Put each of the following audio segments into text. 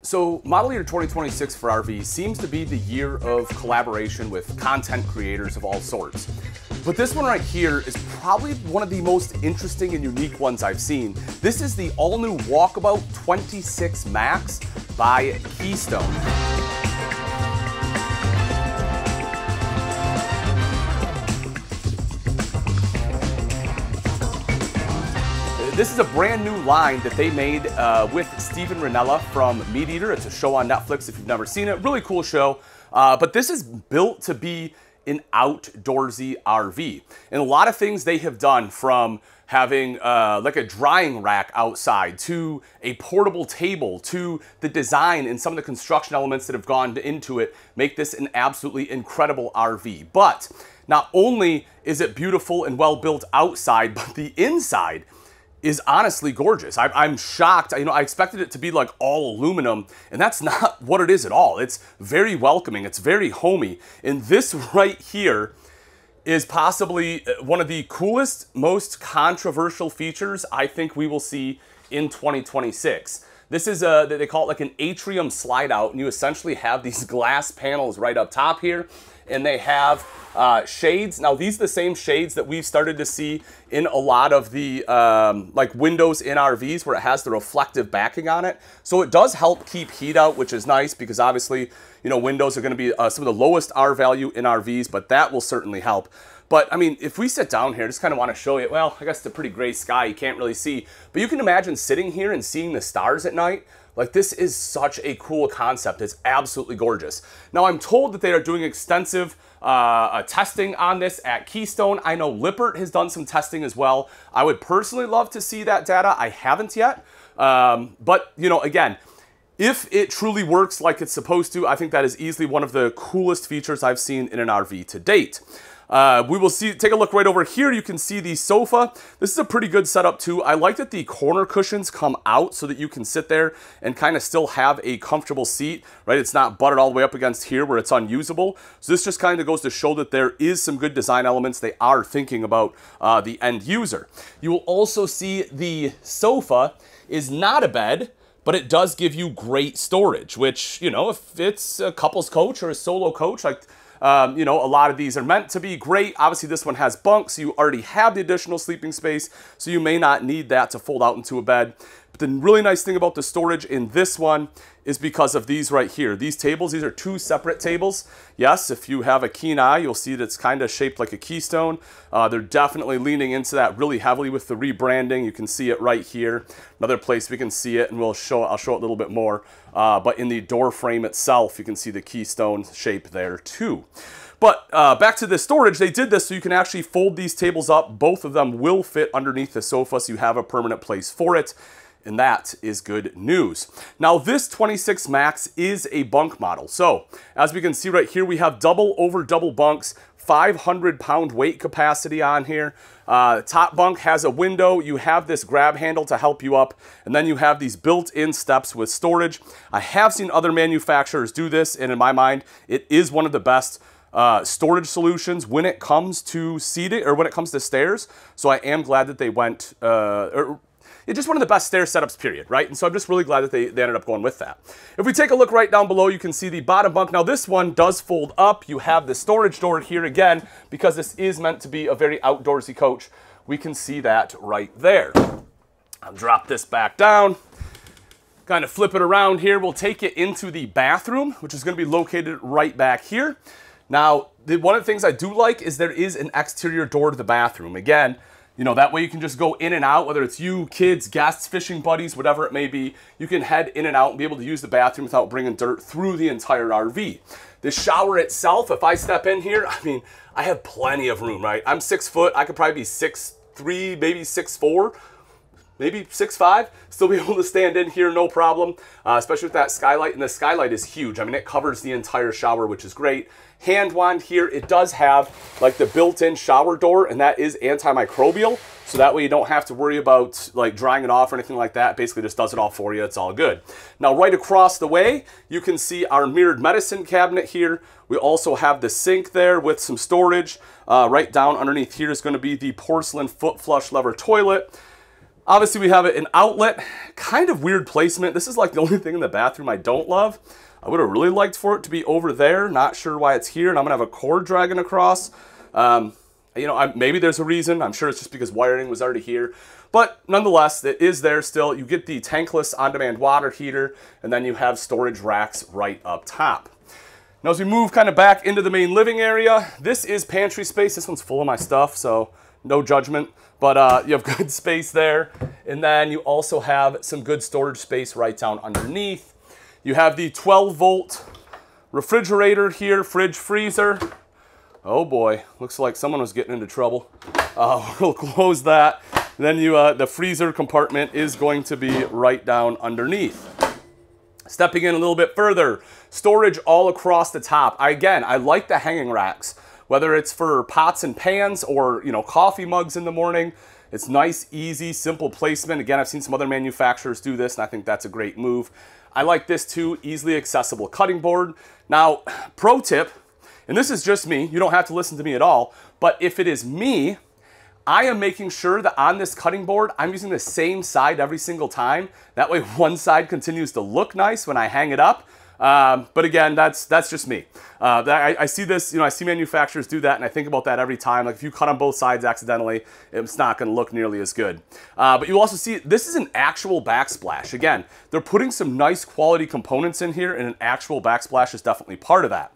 So model year 2026 for RV seems to be the year of collaboration with content creators of all sorts. But this one right here is probably one of the most interesting and unique ones I've seen. This is the all-new Walkabout 26MAX by Keystone. This is a brand new line that they made with Steven Rinella from Meat Eater. It's a show on Netflix if you've never seen it. Really cool show. But this is built to be an outdoorsy RV. And a lot of things they have done, from having like a drying rack outside to a portable table to the design and some of the construction elements that have gone into it, make this an absolutely incredible RV. But not only is it beautiful and well built outside, but the inside is honestly gorgeous. I'm shocked. I expected it to be like all aluminum, and that's not what it is at all. It's very welcoming. It's very homey. And this right here is possibly one of the coolest, most controversial features I think we will see in 2026. This is they call it like an atrium slide out, and you essentially have these glass panels right up top here, and they have shades. Now these are the same shades that we've started to see in a lot of the like windows in RVs, where it has the reflective backing on it. So it does help keep heat out, which is nice, because obviously, windows are going to be some of the lowest R value in RVs, but that will certainly help. But I mean, if we sit down here, just kind of want to show you, well, I guess it's a pretty gray sky, you can't really see, but you can imagine sitting here and seeing the stars at night. Like, this is such a cool concept. It's absolutely gorgeous. Now, I'm told that they are doing extensive testing on this at Keystone. I know Lippert has done some testing as well. I would personally love to see that data. I haven't yet. But, again, if it truly works like it's supposed to, I think that is easily one of the coolest features I've seen in an RV to date. We will take a look right over here. You can see the sofa. This is a pretty good setup too. I like that the corner cushions come out so that you can sit there and kind of still have a comfortable seat, right? It's not butted all the way up against here where it's unusable. So this just kind of goes to show that there is some good design elements. They are thinking about the end user. You will also see the sofa is not a bed, but it does give you great storage, which, if it's a couple's coach or a solo coach, like, a lot of these are meant to be great. Obviously, this one has bunks, so you already have the additional sleeping space, so you may not need that to fold out into a bed. But the really nice thing about the storage in this one is because of these right here. These tables, these are two separate tables. Yes, if you have a keen eye, you'll see that it's kind of shaped like a Keystone. They're definitely leaning into that really heavily with the rebranding. You can see it right here. Another place we can see it, and I'll show it a little bit more. But in the door frame itself, you can see the Keystone shape there too. But back to the storage, they did this so you can actually fold these tables up. Both of them will fit underneath the sofa, so you have a permanent place for it. And that is good news. Now, this 26MAX is a bunk model. So as we can see right here, we have double over double bunks, 500-pound weight capacity on here. Top bunk has a window. You have this grab handle to help you up, and then you have these built-in steps with storage. I have seen other manufacturers do this, and in my mind, it is one of the best storage solutions when it comes to seating, or when it comes to stairs. So I am glad that they went, it's just one of the best stair setups, period, right? And so I'm just really glad that they ended up going with that. If we take a look right down below, you can see the bottom bunk. Now, this one does fold up. You have the storage door here again, because this is meant to be a very outdoorsy coach. We can see that right there. I'll drop this back down, kind of flip it around here. We'll take it into the bathroom, which is going to be located right back here. Now, one of the things I do like is there is an exterior door to the bathroom. Again, that way you can just go in and out, whether it's you, kids, guests, fishing buddies, whatever it may be. You can head in and out and be able to use the bathroom without bringing dirt through the entire RV. The shower itself, if I step in here, I mean, I have plenty of room, right? I'm 6 foot. I could probably be 6'3", maybe 6'4", maybe 6'5", still be able to stand in here, no problem, especially with that skylight. And the skylight is huge. I mean, it covers the entire shower, which is great. Hand wand here, it does have like the built-in shower door, and that is antimicrobial, so that way you don't have to worry about like drying it off or anything like that. Basically just does it all for you. It's all good. Now, right across the way, you can see our mirrored medicine cabinet here. We also have the sink there with some storage. Right down underneath here is going to be the porcelain foot flush lever toilet. Obviously, we have an outlet, kind of weird placement. This is like the only thing in the bathroom I don't love. I would have really liked for it to be over there. Not sure why it's here, and I'm gonna have a cord dragging across. You know, maybe there's a reason. I'm sure it's just because wiring was already here. But nonetheless, it is there still. You get the tankless on-demand water heater, and then you have storage racks right up top. Now, as we move kind of back into the main living area, this is pantry space. This one's full of my stuff, so no judgment. But you have good space there. And then you also have some good storage space right down underneath. You have the 12-volt refrigerator here, fridge, freezer. Oh boy, looks like someone was getting into trouble. We'll close that. Then the freezer compartment is going to be right down underneath. Stepping in a little bit further, storage all across the top. Again, I like the hanging racks. Whether it's for pots and pans or, you know, coffee mugs in the morning, it's nice, easy, simple placement. Again, I've seen some other manufacturers do this, and I think that's a great move. I like this too, easily accessible cutting board. Now, pro tip, and this is just me, you don't have to listen to me at all, but if it is me, I am making sure that on this cutting board, I'm using the same side every single time. That way one side continues to look nice when I hang it up. But again, that's just me. I see this, you know, I see manufacturers do that, and I think about that every time. Like if you cut on both sides accidentally, it's not going to look nearly as good. But you also see this is an actual backsplash. Again, they're putting some nice quality components in here, and an actual backsplash is definitely part of that.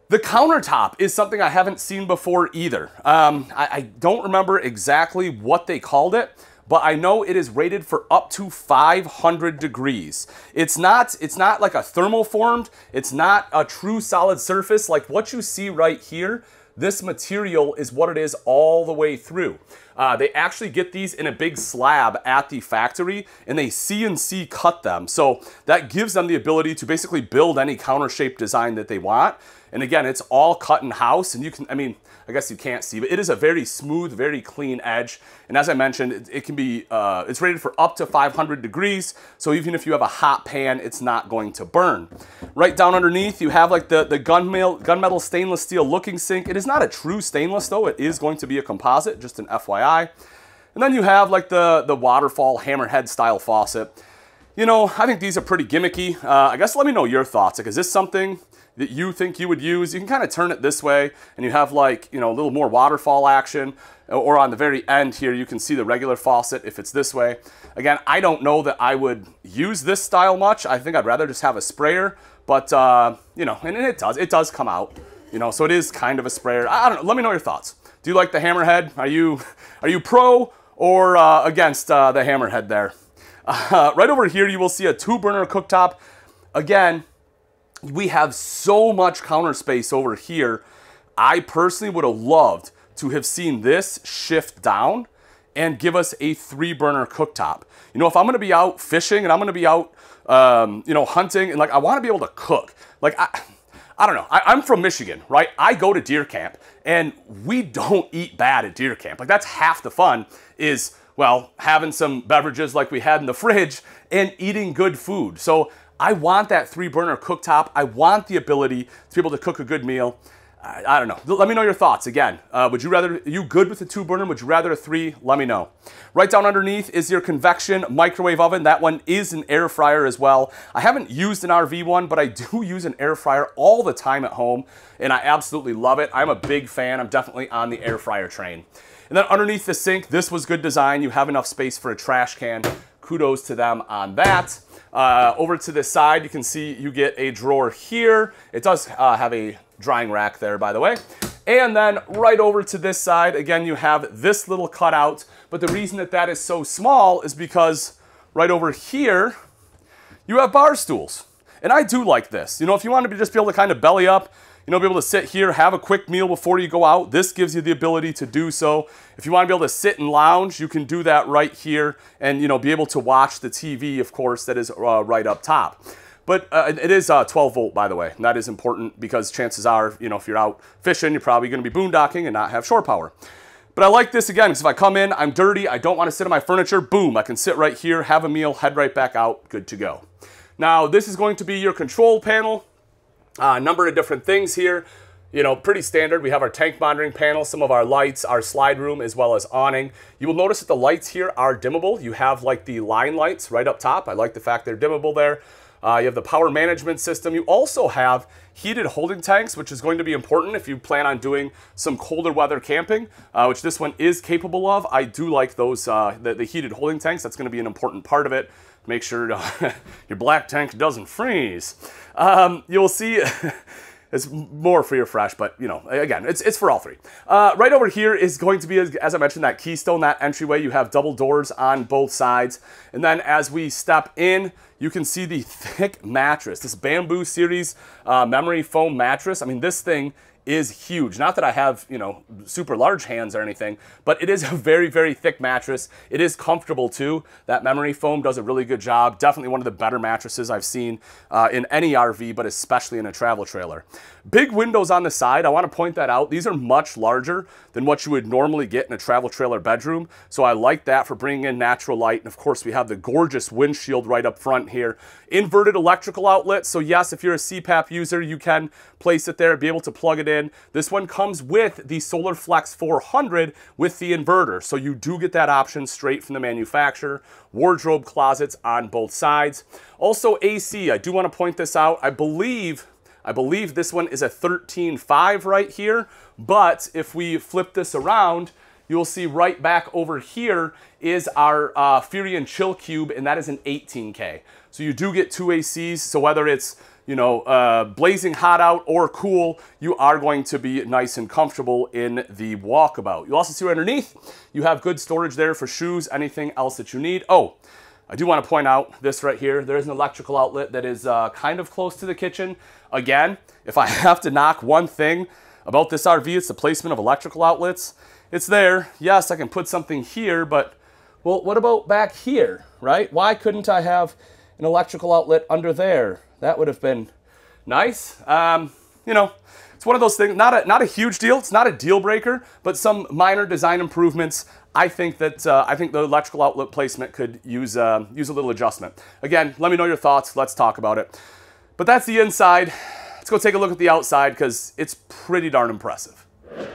The countertop is something I haven't seen before either. I don't remember exactly what they called it, but I know it is rated for up to 500 degrees. It's not like a thermoformed, it's not a true solid surface. Like what you see right here, this material is what it is all the way through. They actually get these in a big slab at the factory, and they CNC cut them. So that gives them the ability to basically build any counter shape design that they want. And again, it's all cut in house, and you can, I mean, I guess you can't see, but it is a very smooth, very clean edge. And as I mentioned, it can be, it's rated for up to 500 degrees. So even if you have a hot pan, it's not going to burn. Right down underneath, you have like the gunmetal stainless steel looking sink. It is not a true stainless though. It is going to be a composite, just an FYI. And then you have like the waterfall hammerhead style faucet. You know, I think these are pretty gimmicky. I guess let me know your thoughts. Like, is this something that you think you would use? You can kind of turn it this way and you have like, you know, a little more waterfall action, or on the very end here, you can see the regular faucet if it's this way. Again, I don't know that I would use this style much. I think I'd rather just have a sprayer, but you know, and it does come out, you know, so it is kind of a sprayer. I don't know, let me know your thoughts. Do you like the hammerhead? Are you pro or against the hammerhead there? Right over here, you will see a 2-burner cooktop. Again, we have so much counter space over here. I personally would have loved to have seen this shift down and give us a 3-burner cooktop. You know, if I'm going to be out fishing and I'm going to be out, you know, hunting, and like I want to be able to cook. Like I don't know. I'm from Michigan, right? I go to deer camp, and we don't eat bad at deer camp. Like that's half the fun is, well, having some beverages like we had in the fridge and eating good food. So I want that 3-burner cooktop. I want the ability to be able to cook a good meal. I don't know. Let me know your thoughts. Again, would you rather, are you good with the 2-burner? Would you rather a 3? Let me know. Right down underneath is your convection microwave oven. That one is an air fryer as well. I haven't used an RV one, but I do use an air fryer all the time at home, and I absolutely love it. I'm a big fan. I'm definitely on the air fryer train. And then underneath the sink, this was good design. You have enough space for a trash can. Kudos to them on that. Over to this side, you can see you get a drawer here. It does have a drying rack there, by the way. And then right over to this side, again, you have this little cutout. But the reason that that is so small is because right over here, you have bar stools. And I do like this. You know, if you want to just be able to kind of belly up, you know, be able to sit here, have a quick meal before you go out, this gives you the ability to do so. If you want to be able to sit and lounge, you can do that right here and, you know, be able to watch the TV, of course, that is right up top. But it is 12 volt, by the way. And that is important because chances are, you know, if you're out fishing, you're probably going to be boondocking and not have shore power. But I like this again, because if I come in, I'm dirty, I don't want to sit on my furniture, boom, I can sit right here, have a meal, head right back out, good to go. Now, this is going to be your control panel. A number of different things here. You know, pretty standard. We have our tank monitoring panel, some of our lights, our slide room, as well as awning. You will notice that the lights here are dimmable. You have like the line lights right up top. I like the fact they're dimmable there. You have the power management system. You also have heated holding tanks, which is going to be important if you plan on doing some colder weather camping, which this one is capable of. I do like those, the heated holding tanks. That's going to be an important part of it. Make sure your black tank doesn't freeze. You'll see... It's more for your fresh, but you know, again, it's for all three. Right over here is going to be, as I mentioned, that Keystone, that entryway. You have double doors on both sides. And then as we step in, you can see the thick mattress, this Bamboo Series memory foam mattress. I mean, this thing is huge. Not that I have, you know, super large hands or anything, but it is a very, very thick mattress. It is comfortable too. That memory foam does a really good job. Definitely one of the better mattresses I've seen in any RV, but especially in a travel trailer. Big windows on the side. I want to point that out. These are much larger than what you would normally get in a travel trailer bedroom. So I like that for bringing in natural light. And of course, we have the gorgeous windshield right up front here. Inverted electrical outlet. So yes, if you're a CPAP user, you can place it there, be able to plug it in. This one comes with the Solar Flex 400 with the inverter. So you do get that option straight from the manufacturer. Wardrobe closets on both sides. Also AC, I do want to point this out. I believe this one is a 13.5 right here, but if we flip this around, you'll see right back over here is our Furion Chill Cube, and that is an 18K. So you do get two ACs, so whether it's, you know, blazing hot out or cool, you are going to be nice and comfortable in the Walkabout. You'll also see underneath, you have good storage there for shoes, anything else that you need. Oh, I do want to point out this right here. There is an electrical outlet that is kind of close to the kitchen. Again, if I have to knock one thing about this RV, it's the placement of electrical outlets. It's there. Yes, I can put something here, but, well, what about back here, right? Why couldn't I have an electrical outlet under there? That would have been nice. You know, it's one of those things, not a huge deal. It's not a deal breaker, but some minor design improvements. I think that the electrical outlet placement could use a little adjustment. Again, let me know your thoughts. Let's talk about it. But that's the inside. Let's go take a look at the outside because it's pretty darn impressive.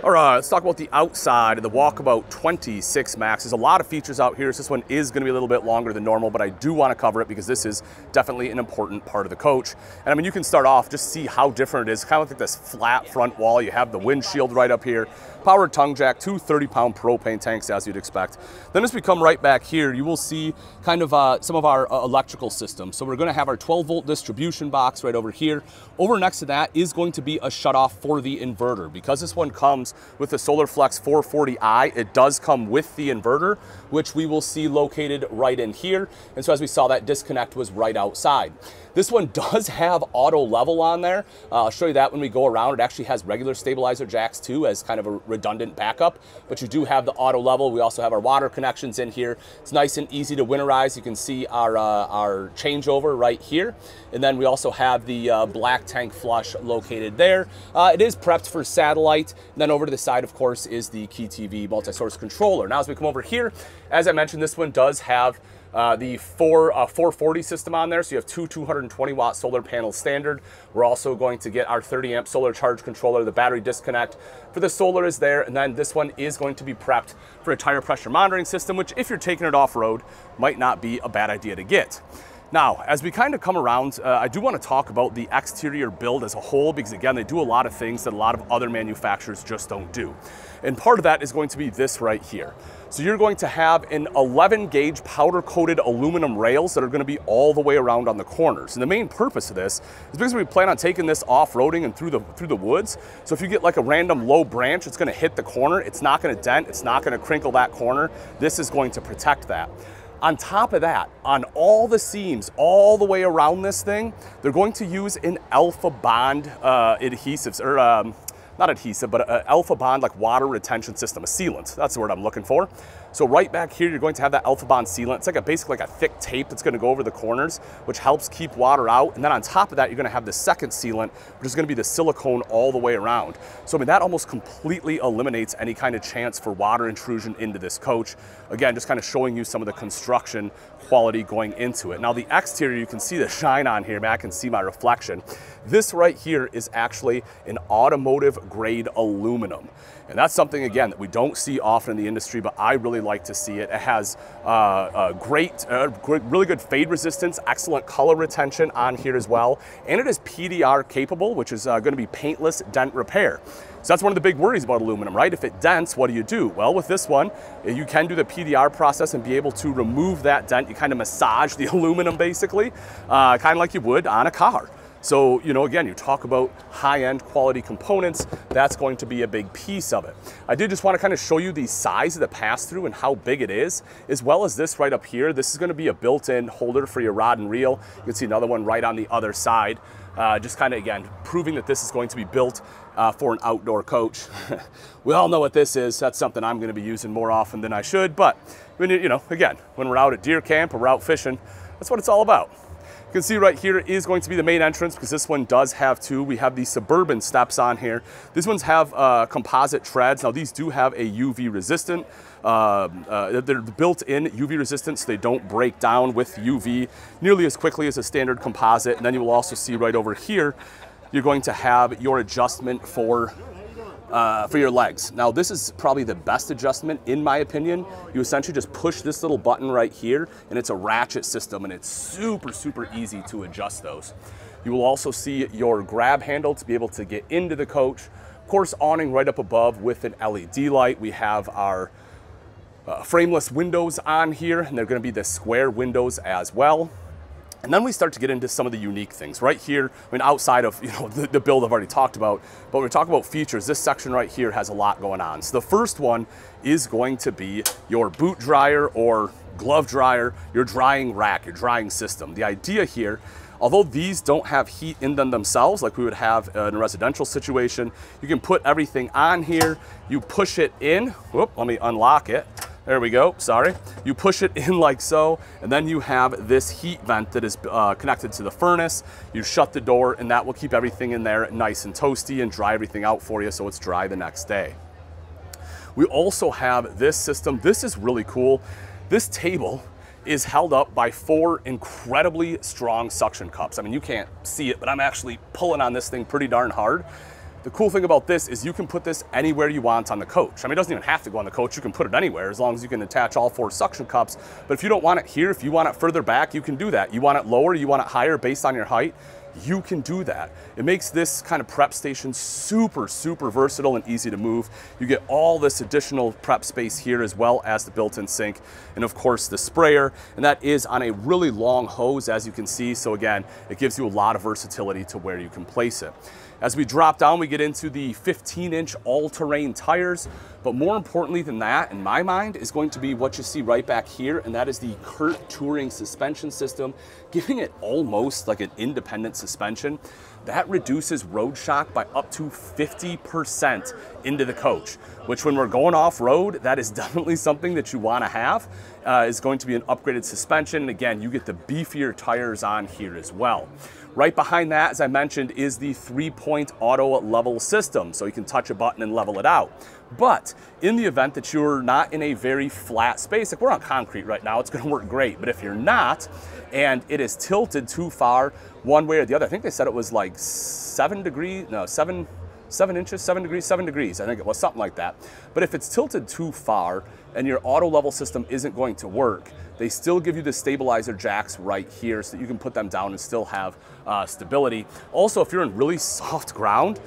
All right, let's talk about the outside of the Walkabout 26MAX. There's a lot of features out here, so this one is going to be a little bit longer than normal, but I do want to cover it because this is definitely an important part of the coach. And I mean, you can start off, just see how different it is. Kind of like this flat front wall. You have the windshield right up here. Powered tongue jack, two 30-pound propane tanks as you'd expect. Then as we come right back here, you will see kind of some of our electrical systems. So we're going to have our 12-volt distribution box right over here. Over next to that is going to be a shutoff for the inverter. Because this one comes with the Solar Flex 440i, it does come with the inverter, which we will see located right in here. And so as we saw, that disconnect was right outside. This one does have auto level on there. I'll show you that when we go around. It actually has regular stabilizer jacks too as kind of a redundant backup, but you do have the auto level. We also have our water connections in here. It's nice and easy to winterize. You can see our changeover right here. And then we also have the black tank flush located there. It is prepped for satellite. And then over to the side, of course, is the Key TV multi-source controller. Now, as we come over here, as I mentioned, this one does have the 440 system on there, so you have two 220-watt solar panels standard. We're also going to get our 30-amp solar charge controller. The battery disconnect for the solar is there, and then this one is going to be prepped for a tire pressure monitoring system, which if you're taking it off-road, might not be a bad idea to get. Now, as we kind of come around, I do want to talk about the exterior build as a whole, because again, they do a lot of things that a lot of other manufacturers just don't do. And part of that is going to be this right here. So you're going to have an 11-gauge powder-coated aluminum rails that are going to be all the way around on the corners. And the main purpose of this is because we plan on taking this off-roading and through the woods. So if you get like a random low branch, it's going to hit the corner. It's not going to dent. It's not going to crinkle that corner. This is going to protect that. On top of that, on all the seams, all the way around this thing, they're going to use an Alpha Bond adhesives, or not adhesive, but an Alpha Bond like water retention system, a sealant. That's the word I'm looking for. So right back here, you're going to have that Alpha Bond sealant. It's like basically like a thick tape that's going to go over the corners, which helps keep water out. And then on top of that, you're going to have the second sealant, which is going to be the silicone all the way around. So I mean, that almost completely eliminates any kind of chance for water intrusion into this coach. Again, just kind of showing you some of the construction quality going into it. Now the exterior, you can see the shine on here. I can see my reflection. This right here is actually an automotive grade aluminum. And that's something, again, that we don't see often in the industry, but I really like to see it. It has really good fade resistance, excellent color retention on here as well. And it is PDR capable, which is going to be paintless dent repair. So that's one of the big worries about aluminum, right? If it dents, what do? Well, with this one, you can do the PDR process and be able to remove that dent. You kind of massage the aluminum, basically, kind of like you would on a car. So, you know, again, you talk about high-end quality components, that's going to be a big piece of it. I did just want to kind of show you the size of the pass-through and how big it is, as well as this right up here. This is going to be a built-in holder for your rod and reel. You can see another one right on the other side. Just kind of, again, proving that this is going to be built for an outdoor coach. We all know what this is. That's something I'm going to be using more often than I should. But, when you know, again, when we're out at deer camp or we're out fishing, that's what it's all about. You can see right here is going to be the main entrance, because this one does have two. We have the Suburban steps on here. These ones have composite treads. Now these do have a UV resistant. They're built-in UV resistant, so they don't break down with UV nearly as quickly as a standard composite. And then you will also see right over here, you're going to have your adjustment for your legs. Now this is probably the best adjustment in my opinion. You essentially just push this little button right here, and it's a ratchet system, and it's super easy to adjust those. You will also see your grab handle to be able to get into the coach. Of course, awning right up above with an LED light. We have our frameless windows on here, and they're going to be the square windows as well. And then we start to get into some of the unique things right here. I mean, outside of, you know, the build I've already talked about, but when we talk about features, this section right here has a lot going on. So the first one is going to be your boot dryer or glove dryer, your drying rack, your drying system. The idea here, although these don't have heat in them themselves like we would have in a residential situation, you can put everything on here, you push it in. Whoop, let me unlock it. There we go, sorry. You push it in like so, and then you have this heat vent that is connected to the furnace. You shut the door, and that will keep everything in there nice and toasty and dry everything out for you so it's dry the next day. We also have this system. This is really cool. This table is held up by 4 incredibly strong suction cups. I mean, you can't see it, but I'm actually pulling on this thing pretty darn hard. The cool thing about this is you can put this anywhere you want on the coach. I mean, it doesn't even have to go on the coach. You can put it anywhere as long as you can attach all 4 suction cups. But if you don't want it here, if you want it further back, you can do that. You want it lower, you want it higher based on your height, you can do that. It makes this kind of prep station super versatile and easy to move. You get all this additional prep space here, as well as the built-in sink, and of course the sprayer, and that is on a really long hose, as you can see. So again, it gives you a lot of versatility to where you can place it. As we drop down, we get into the 15-inch all-terrain tires, but more importantly than that, in my mind, is going to be what you see right back here, and that is the Kurt Touring suspension system, giving it almost like an independent suspension. That reduces road shock by up to 50% into the coach, which when we're going off-road, that is definitely something that you want to have. Is going to be an upgraded suspension. And again, you get the beefier tires on here as well. Right behind that, as I mentioned, is the 3-point auto level system. So you can touch a button and level it out. But in the event that you're not in a very flat space, like we're on concrete right now, it's going to work great. But if you're not, and it is tilted too far one way or the other, I think they said it was like 7 degrees, no, 7 inches, 7 degrees, I think it was something like that. But if it's tilted too far and your auto level system isn't going to work, they still give you the stabilizer jacks right here so that you can put them down and still have stability. Also, if you're in really soft ground,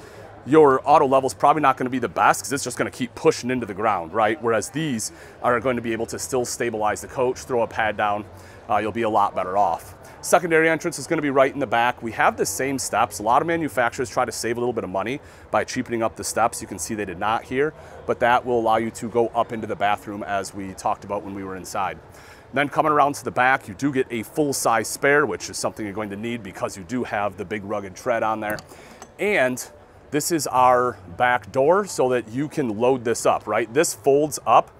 your auto level is probably not going to be the best because it's just going to keep pushing into the ground, right? Whereas these are going to be able to still stabilize the coach, throw a pad down, you'll be a lot better off. Secondary entrance is going to be right in the back. We have the same steps. A lot of manufacturers try to save a little bit of money by cheapening up the steps. You can see they did not here, but that will allow you to go up into the bathroom as we talked about when we were inside. Then coming around to the back, you do get a full-size spare, which is something you're going to need because you do have the big rugged tread on there. And this is our back door so that you can load this up, right? This folds up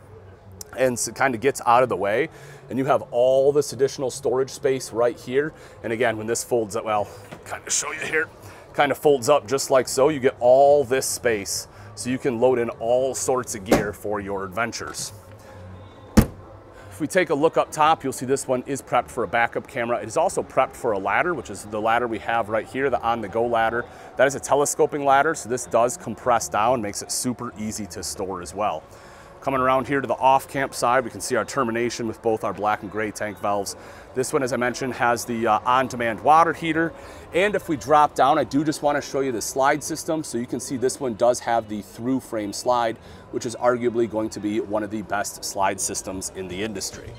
and so it kind of gets out of the way, and you have all this additional storage space right here. And again, when this folds up, well, kind of show you here, kind of folds up just like so, you get all this space so you can load in all sorts of gear for your adventures. If we take a look up top, you'll see this one is prepped for a backup camera. It is also prepped for a ladder, which is the ladder we have right here, the on-the-go ladder. That is a telescoping ladder, so this does compress down, makes it super easy to store as well. Coming around here to the off-camp side, we can see our termination with both our black and gray tank valves. This one, as I mentioned, has the on-demand water heater. And if we drop down, I do just want to show you the slide system. So you can see this one does have the through frame slide, which is arguably going to be one of the best slide systems in the industry.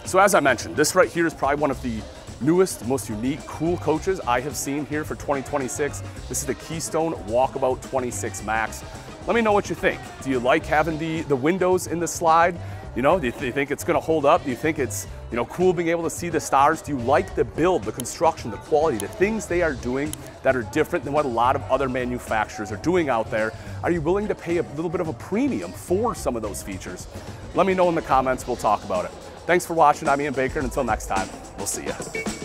So as I mentioned, this right here is probably one of the newest, most unique, cool coaches I have seen here for 2026. This is the Keystone Walkabout 26MAX. Let me know what you think. Do you like having the windows in the slide? You know, do you think it's gonna hold up? Do you think it's, you know, cool being able to see the stars? Do you like the build, the construction, the quality, the things they are doing that are different than what a lot of other manufacturers are doing out there? Are you willing to pay a little bit of a premium for some of those features? Let me know in the comments, we'll talk about it. Thanks for watching, I'm Ian Baker, and until next time, we'll see you.